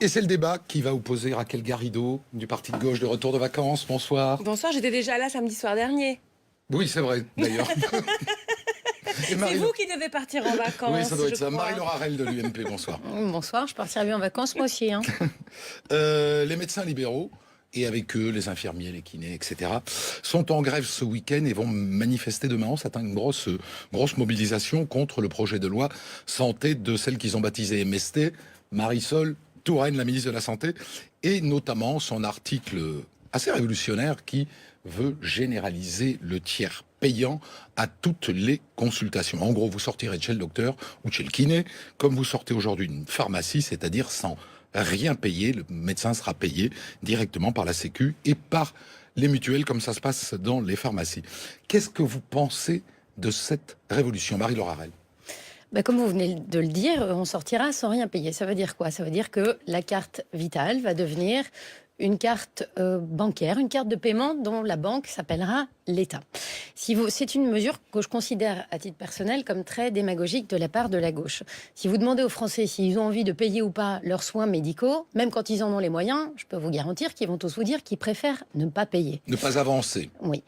Et c'est le débat qui va opposer Raquel Garrido du Parti de gauche de retour de vacances. Bonsoir. Bonsoir, j'étais déjà là samedi soir dernier. Oui, c'est vrai, d'ailleurs. C'est vous qui devez partir en vacances. Oui, ça doit être ça. crois. Marie-Laure Harel de l'UMP, bonsoir. Bonsoir, je partirai bien en vacances moi aussi. Les médecins libéraux, et avec eux les infirmiers, les kinés, etc., sont en grève ce week-end et vont manifester demain. On s'attend à une grosse mobilisation contre le projet de loi santé de celle qu'ils ont baptisée MST, Marisol Touraine, la ministre de la Santé, et notamment son article assez révolutionnaire qui veut généraliser le tiers payant à toutes les consultations. En gros, vous sortirez de chez le docteur ou de chez le kiné, comme vous sortez aujourd'hui d'une pharmacie, c'est-à-dire sans rien payer. Le médecin sera payé directement par la Sécu et par les mutuelles, comme ça se passe dans les pharmacies. Qu'est-ce que vous pensez de cette révolution, Marie-Laure Harel? Comme vous venez de le dire, on sortira sans rien payer. Ça veut dire quoi? Ça veut dire que la carte vitale va devenir une carte bancaire, une carte de paiement dont la banque s'appellera l'État. C'est une mesure que je considère à titre personnel comme très démagogique de la part de la gauche. Si vous demandez aux Français s'ils ont envie de payer ou pas leurs soins médicaux, même quand ils en ont les moyens, je peux vous garantir qu'ils vont tous vous dire qu'ils préfèrent ne pas payer. Ne pas avancer. Oui.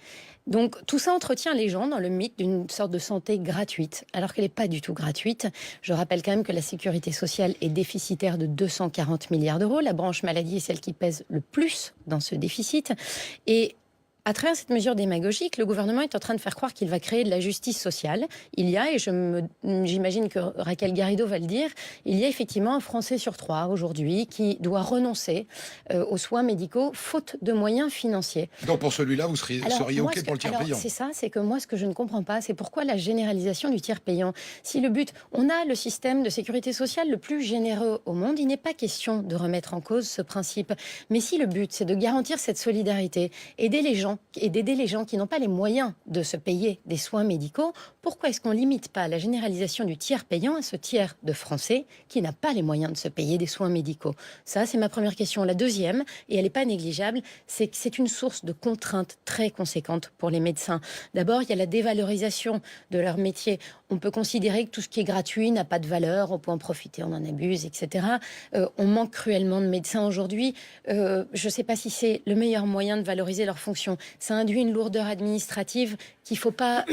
Donc tout ça entretient les gens dans le mythe d'une sorte de santé gratuite, alors qu'elle n'est pas du tout gratuite. Je rappelle quand même que la sécurité sociale est déficitaire de 240 milliards d'euros. La branche maladie est celle qui pèse le plus dans ce déficit. Et à travers cette mesure démagogique, le gouvernement est en train de faire croire qu'il va créer de la justice sociale. Il y a, et j'imagine que Raquel Garrido va le dire, il y a effectivement un Français sur 3 aujourd'hui qui doit renoncer aux soins médicaux faute de moyens financiers. Donc pour celui-là, vous seriez OK pour le tiers payant? C'est ça, c'est que moi ce que je ne comprends pas, c'est pourquoi la généralisation du tiers payant. Si le but, on a le système de sécurité sociale le plus généreux au monde, il n'est pas question de remettre en cause ce principe. Mais si le but, c'est de garantir cette solidarité, aider les gens et d'aider les gens qui n'ont pas les moyens de se payer des soins médicaux, pourquoi est-ce qu'on ne limite pas la généralisation du tiers payant à ce tiers de Français qui n'a pas les moyens de se payer des soins médicaux? Ça, c'est ma première question. La deuxième, et elle n'est pas négligeable, c'est que c'est une source de contraintes très conséquentes pour les médecins. D'abord, il y a la dévalorisation de leur métier. On peut considérer que tout ce qui est gratuit n'a pas de valeur, on peut en profiter, on en abuse, etc. On manque cruellement de médecins aujourd'hui. Je ne sais pas si c'est le meilleur moyen de valoriser leur fonction. Ça induit une lourdeur administrative qu'il ne faut pas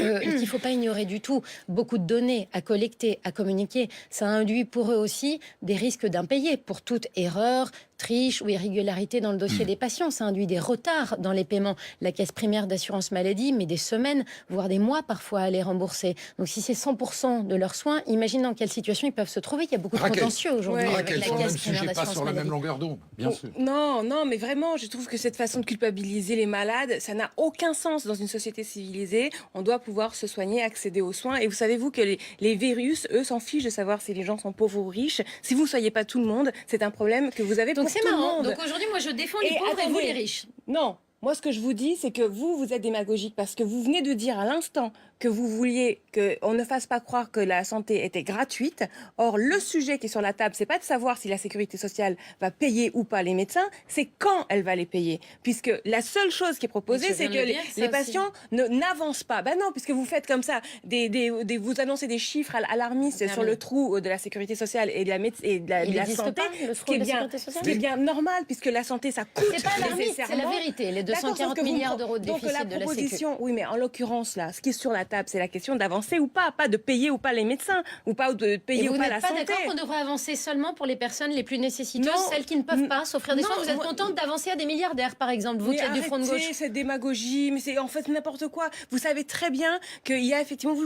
ignorer du tout. Beaucoup de données à collecter, à communiquer. Ça induit pour eux aussi des risques d'impayés pour toute erreur, triche ou irrégularité dans le dossier des patients. Ça induit des retards dans les paiements. La caisse primaire d'assurance maladie met des semaines, voire des mois parfois à les rembourser. Donc si c'est 100% de leurs soins, imagine dans quelle situation ils peuvent se trouver. Il y a beaucoup de contentieux aujourd'hui avec la sur le même caisse primaire sujet, pas d'assurance sur la maladie. même longueur d'onde, bien sûr. Non, mais vraiment, je trouve que cette façon de culpabiliser les malades, ça n'a aucun sens dans une société civilisée. On doit pouvoir se soigner, accéder aux soins. Et vous savez-vous que les virus, eux, s'en fichent de savoir si les gens sont pauvres ou riches. Si vous ne soyez pas tout le monde, c'est un problème que vous avez pour tout le monde. Donc aujourd'hui, moi, je défends les pauvres et vous les riches. Non. Moi, ce que je vous dis, c'est que vous êtes démagogique parce que vous venez de dire à l'instant que vous vouliez qu'on ne fasse pas croire que la santé était gratuite. Or, le sujet qui est sur la table, c'est pas de savoir si la sécurité sociale va payer ou pas les médecins, c'est quand elle va les payer. Puisque la seule chose qui est proposée, c'est que les patients n'avancent pas. Ben non, puisque vous faites comme ça, vous annoncez des chiffres alarmistes sur le trou de la sécurité sociale et de la santé, ce qui est bien normal, puisque la santé, ça coûte. C'est pas alarmiste, c'est la vérité. Les 240 milliards d'euros de déficit donc de la Sécu. Oui, mais en l'occurrence, là, ce qui est sur la table, c'est la question d'avancer ou pas de payer ou pas les médecins, ou pas de payer ou pas la santé. Vous n'êtes pas d'accord qu'on devrait avancer seulement pour les personnes les plus nécessiteuses, celles qui ne peuvent pas s'offrir des soins? Vous êtes contente d'avancer à des milliardaires, par exemple, vous qui êtes du front de gauche? Cette démagogie, mais c'est en fait n'importe quoi. Vous savez très bien qu'il y a effectivement, vous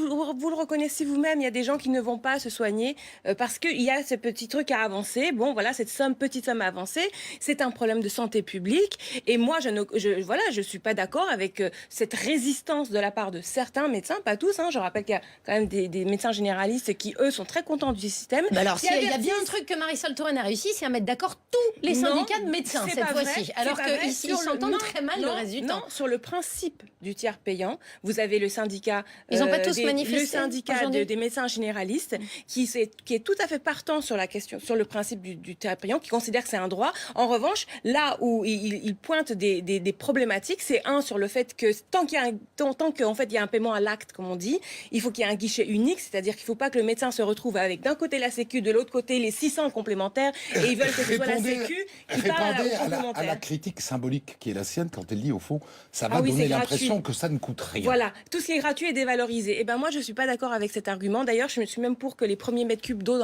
le reconnaissez vous-même, il y a des gens qui ne vont pas se soigner parce qu'il y a ce petit truc à avancer. Bon, voilà, cette petite somme à avancer, c'est un problème de santé publique. Et moi, je suis pas d'accord avec cette résistance de la part de certains médecins, pas tous. Je rappelle qu'il y a quand même des médecins généralistes qui, eux, sont très contents du système. Alors, il y a bien un truc que Marisol Touraine a réussi, c'est à mettre d'accord tous les syndicats de médecins cette fois-ci. Alors qu'ils s'entendent très mal le reste du temps. Non, sur le principe du tiers payant, vous avez le syndicat. Ils n'ont pas tous manifesté. Le syndicat des médecins généralistes qui est tout à fait partant sur la question, sur le principe du tiers payant, qui considère que c'est un droit. En revanche, là où il pointe des problèmes problématique, c'est sur le fait que tant qu'en fait il y a un paiement à l'acte, comme on dit, il faut qu'il y ait un guichet unique, c'est-à-dire qu'il ne faut pas que le médecin se retrouve avec d'un côté la Sécu, de l'autre côté les 600 complémentaires, et ils veulent que ce soit la Sécu qui parle aux Répondez à complémentaires. la critique symbolique qui est la sienne quand elle dit, au fond, ça va Ah oui, donner c'est l'impression gratuit. que ça ne coûte rien. Voilà, tout ce qui est gratuit est dévalorisé. Et ben moi, je suis pas d'accord avec cet argument. D'ailleurs, je suis même pour que les premiers mètres cubes d'eau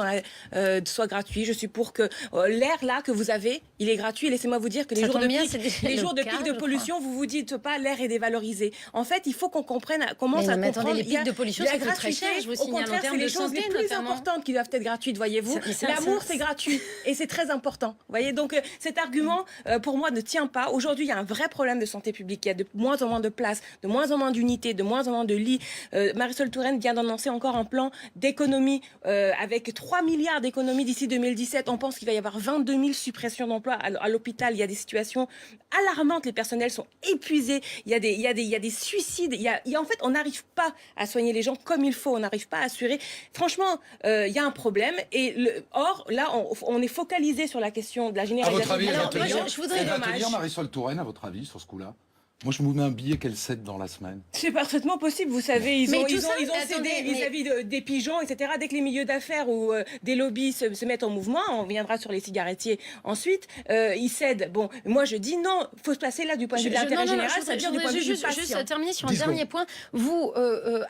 soient gratuits. Je suis pour que l'air là que vous avez, il est gratuit. Laissez-moi vous dire que les Ça jours de tombe bien, pic, c'est déjà les le jours de cas, pic je de pollution, vous vous dites pas l'air est dévalorisé. En fait, il faut qu'on comprenne, commence à mais comprendre. attendez, les il y a pics de pollution, la ça coûte très gratuité. cher, je vous Au signale, en contraire, termes c'est les de choses santé, les plus notamment. importantes qui doivent être gratuites, voyez-vous. Ça- L'amour, c'est gratuit et c'est très important. Vous voyez, donc cet argument, pour moi, ne tient pas. Aujourd'hui, il y a un vrai problème de santé publique. Il y a de moins en moins de places, de moins en moins d'unités, de moins en moins de lits. Marisol Touraine vient d'annoncer encore un plan d'économie avec 3 milliards d'économies d'ici 2017. On pense qu'il va y avoir 22 000 suppressions d'emplois à l'hôpital. Il y a des situations alarmantes. Les personnels sont épuisés. Il y a des suicides. En fait, on n'arrive pas à soigner les gens comme il faut. On n'arrive pas à assurer. Franchement, il y a un problème. Or, là, on est focalisé sur la question de la À généralisation. votre avis, elle Alors, va moi, tenir, je voudrais- elle va dommage. tenir, Marisol Touraine, à votre avis, sur ce coup-là? Moi, je me mets un billet qu'elle cède dans la semaine. C'est parfaitement possible, vous savez, ils Mais ont tout ça, cédé attendez, mais- vis-à-vis des pigeons, etc. Dès que les milieux d'affaires ou des lobbies se mettent en mouvement, on viendra sur les cigarettiers ensuite, ils cèdent. Bon, moi je dis non, il faut se placer là du point de vue de l'intérêt général, c'est-à-dire du point de vue du juste patient. terminer sur un 10 dernier point. Vous,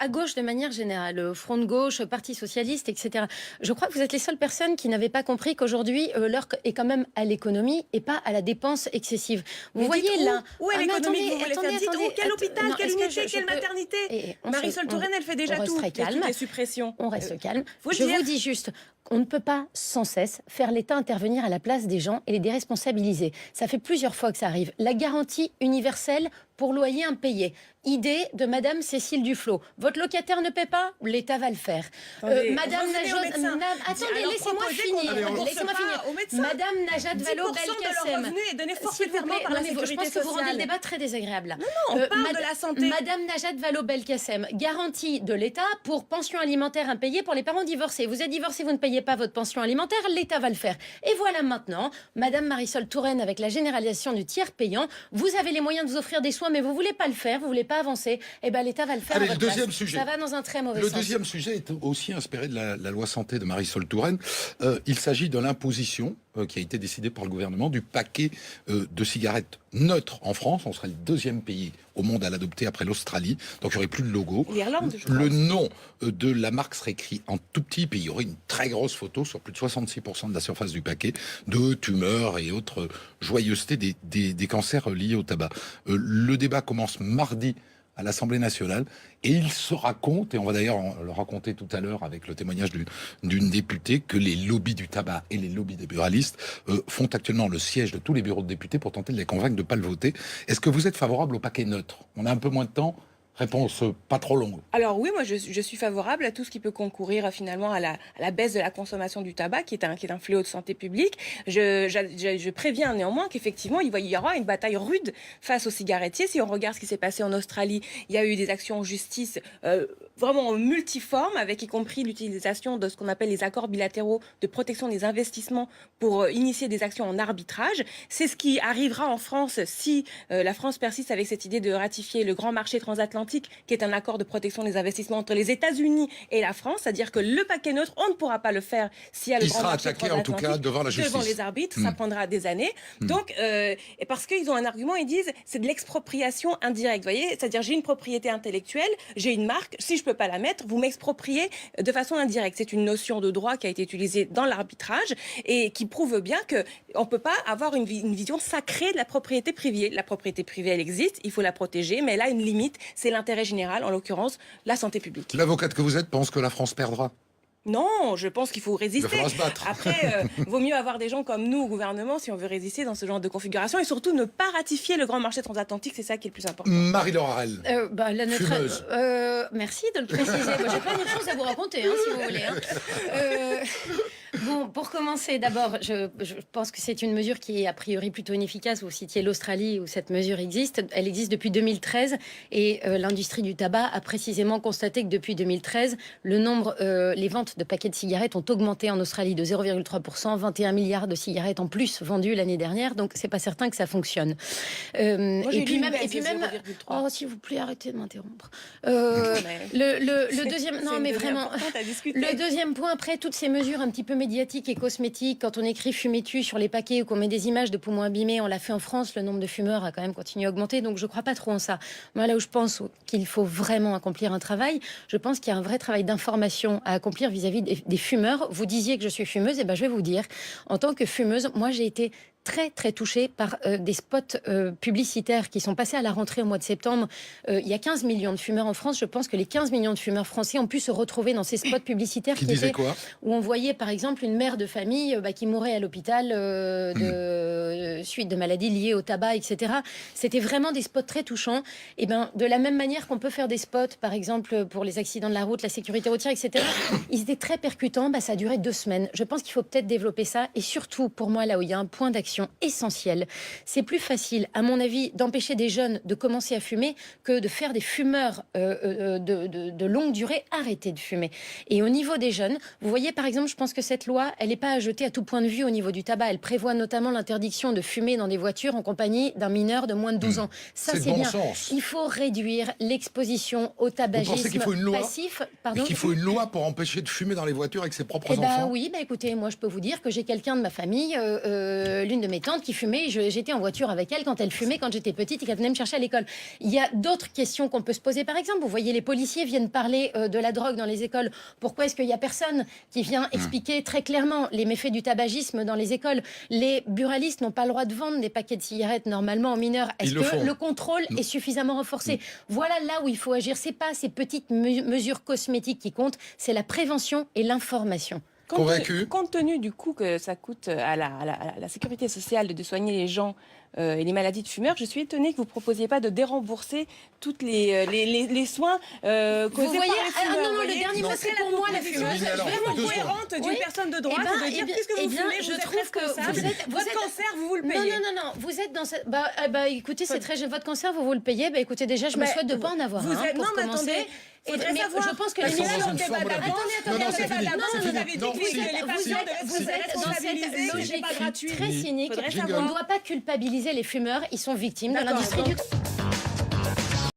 à gauche de manière générale, Front de gauche, Parti socialiste, etc. Je crois que vous êtes les seules personnes qui n'avaient pas compris qu'aujourd'hui, l'heure est quand même à l'économie et pas à la dépense excessive. Vous Mais voyez dites là. où est Ah, mais l'économie que vous voulez attendez, faire? Dites attendez, où, quel hôpital, non, quelle est-ce que unité, je quelle peux- maternité? Et on Marisol Touraine, elle fait déjà on tout. resterait calme. Les suppressions. On reste calme. faut le Je dire. vous dis juste, on ne peut pas sans cesse faire l'État intervenir à la place des gens et les déresponsabiliser. Ça fait plusieurs fois que ça arrive. La garantie universelle pour loyer impayé. Idée de Madame Cécile Duflot. Votre locataire ne paie pas, l'État va le faire. Attendez, Madame revenez au médecin. Attendez, Alors, laissez-moi proposez finir. qu'on ne rembourse Laissez-moi pas finir. aux médecins. Madame Najat 10% de leur Vallaud-Belkacem. revenu est donné S'il vous forfaitairement plaît, par non, la mais je sécurité pense que vous rendez le sociale. débat très désagréable. là. on parle de la santé. Madame Najat Vallaud-Belkacem, garantie de l'État pour pension alimentaire impayée pour les parents divorcés. Vous êtes divorcé, vous ne payez pas votre pension alimentaire, l'État va le faire. Et voilà maintenant, Madame Marisol Touraine avec la généralisation du tiers payant. Vous avez les moyens de vous offrir des soins, mais vous voulez pas le faire, vous voulez pas avancer. Eh ben l'État va le faire. Allez, à votre le deuxième place. sujet. Ça va dans un très mauvais Le sens. deuxième sujet est aussi inspiré de la loi santé de Marisol Touraine. Il s'agit de l'imposition qui a été décidée par le gouvernement du paquet de cigarettes neutres en France. On serait le deuxième pays au monde à l'adopter après l'Australie. Donc il n'y aurait plus de logo. L'Irlande, je crois. Le nom de la marque serait écrit en tout petit, puis il y aurait une très grosse photo sur plus de 66% de la surface du paquet de tumeurs et autres joyeusetés des cancers liés au tabac. Le débat commence mardi à l'Assemblée nationale, et il se raconte, et on va d'ailleurs le raconter tout à l'heure avec le témoignage d'une députée, que les lobbies du tabac et les lobbies des buralistes font actuellement le siège de tous les bureaux de députés pour tenter de les convaincre de ne pas le voter. Est-ce que vous êtes favorable au paquet neutre? On a un peu moins de temps. Réponse pas trop longue. Alors oui, moi je suis favorable à tout ce qui peut concourir finalement à la baisse de la consommation du tabac, qui est un fléau de santé publique. Je préviens néanmoins qu'effectivement il y aura une bataille rude face aux cigarettiers. Si on regarde ce qui s'est passé en Australie, il y a eu des actions en justice vraiment multiformes, avec y compris l'utilisation de ce qu'on appelle les accords bilatéraux de protection des investissements pour initier des actions en arbitrage. C'est ce qui arrivera en France si la France persiste avec cette idée de ratifier le grand marché transatlantique, qui est un accord de protection des investissements entre les États-Unis et la France, c'est-à-dire que le paquet neutre, on ne pourra pas le faire s'il y a le Il grand sera marché attaqué en tout cas devant la justice. devant les arbitres, ça prendra des années. Donc, et parce qu'ils ont un argument, ils disent c'est de l'expropriation indirecte. Vous voyez, c'est-à-dire j'ai une propriété intellectuelle, j'ai une marque, si je peux pas la mettre, vous m'expropriez de façon indirecte. C'est une notion de droit qui a été utilisée dans l'arbitrage et qui prouve bien que on peut pas avoir une vision sacrée de la propriété privée. La propriété privée, elle existe, il faut la protéger, mais elle a une limite, c'est l'intérêt général, en l'occurrence la santé publique. L'avocate que vous êtes pense que la France perdra. Non, je pense qu'il faut résister. Il faudra se battre. Après, vaut mieux avoir des gens comme nous au gouvernement si on veut résister dans ce genre de configuration, et surtout ne pas ratifier le grand marché transatlantique, c'est ça qui est le plus important. Marie-Laure Harel. La Fumeuse. Merci de le préciser. Moi, j'ai plein d'autres choses à vous raconter, si vous voulez. Bon, pour commencer, d'abord, je pense que c'est une mesure qui est a priori plutôt inefficace. Vous citiez l'Australie où cette mesure existe. Elle existe depuis 2013 et l'industrie du tabac a précisément constaté que depuis 2013, les ventes de paquets de cigarettes ont augmenté en Australie de 0,3%, 21 milliards de cigarettes en plus vendues l'année dernière. Donc, c'est pas certain que ça fonctionne. Moi, j'ai lu une baisse de même, 0,3. oh, s'il vous plaît, arrêtez de m'interrompre. Le deuxième, non, mais vraiment. Le deuxième point, après toutes ces mesures un petit peu médiatiques et cosmétiques, quand on écrit fumer-tu sur les paquets ou qu'on met des images de poumons abîmés, on l'a fait en France, le nombre de fumeurs a quand même continué à augmenter, donc je ne crois pas trop en ça. Moi, là où je pense qu'il faut vraiment accomplir un travail, je pense qu'il y a un vrai travail d'information à accomplir vis-à-vis des fumeurs. Vous disiez que je suis fumeuse, et ben je vais vous dire, en tant que fumeuse, moi j'ai été très touchée par des spots publicitaires qui sont passés à la rentrée au mois de septembre. Il y a 15 millions de fumeurs en France. Je pense que les 15 millions de fumeurs français ont pu se retrouver dans ces spots publicitaires Qui disaient quoi ? où on voyait par exemple une mère de famille qui mourait à l'hôpital suite de maladies liées au tabac, etc. C'était vraiment des spots très touchants. Et ben, de la même manière qu'on peut faire des spots, par exemple pour les accidents de la route, la sécurité routière, etc., ils étaient très percutants. Ça a duré 2 semaines. Je pense qu'il faut peut-être développer ça. Et surtout, pour moi, là où il y a un point d'action essentiel, c'est plus facile, à mon avis, d'empêcher des jeunes de commencer à fumer que de faire des fumeurs de longue durée arrêter de fumer. Et au niveau des jeunes, vous voyez, par exemple, je pense que cette loi, elle n'est pas à jeter à tout point de vue au niveau du tabac. Elle prévoit notamment l'interdiction de fumer dans des voitures en compagnie d'un mineur de moins de 12 ans. Ça, c'est bon bien. Sens. Il faut réduire l'exposition au tabagisme Vous pensez qu'il faut une loi passif. Et qu'il faut une loi pour empêcher de fumer dans les voitures avec ses propres enfants ? Oui, écoutez, moi je peux vous dire que j'ai quelqu'un de ma famille, l'une de mes tantes qui fumait, j'étais en voiture avec elle quand elle fumait, quand j'étais petite et qu'elle venait me chercher à l'école. Il y a d'autres questions qu'on peut se poser, par exemple, vous voyez, les policiers viennent parler de la drogue dans les écoles. Pourquoi est-ce qu'il n'y a personne qui vient expliquer très clairement les méfaits du tabagisme dans les écoles ? Les buralistes n'ont pas le droit de vendre des paquets de cigarettes normalement aux mineurs. Est-ce que le contrôle est suffisamment renforcé ? Voilà là où il faut agir. C'est pas ces petites mesures cosmétiques qui comptent, c'est la prévention et l'information. Convaincu ? Compte tenu du coût que ça coûte à la sécurité sociale de soigner les gens et les maladies de fumeurs, je suis étonnée que vous ne proposiez pas de dérembourser tous les soins causés vous voyez, par les fumeurs. non, le dernier mot, c'est pour moi la fumeuse. Vraiment cohérente d'une personne de droite de dire puisque vous fumez, je trouve que votre cancer, vous le payez. Non, vous êtes dans cette... écoutez, c'est très... Votre cancer, vous le payez. Écoutez, déjà, je me souhaite de ne pas en avoir un, pour commencer. Mais je pense que les ministres dans ont une débat forme d'avant. Non, Vous avez dit que vous êtes dans cette logique très cynique. On ne doit pas culpabiliser les fumeurs. Ils sont victimes de l'industrie du...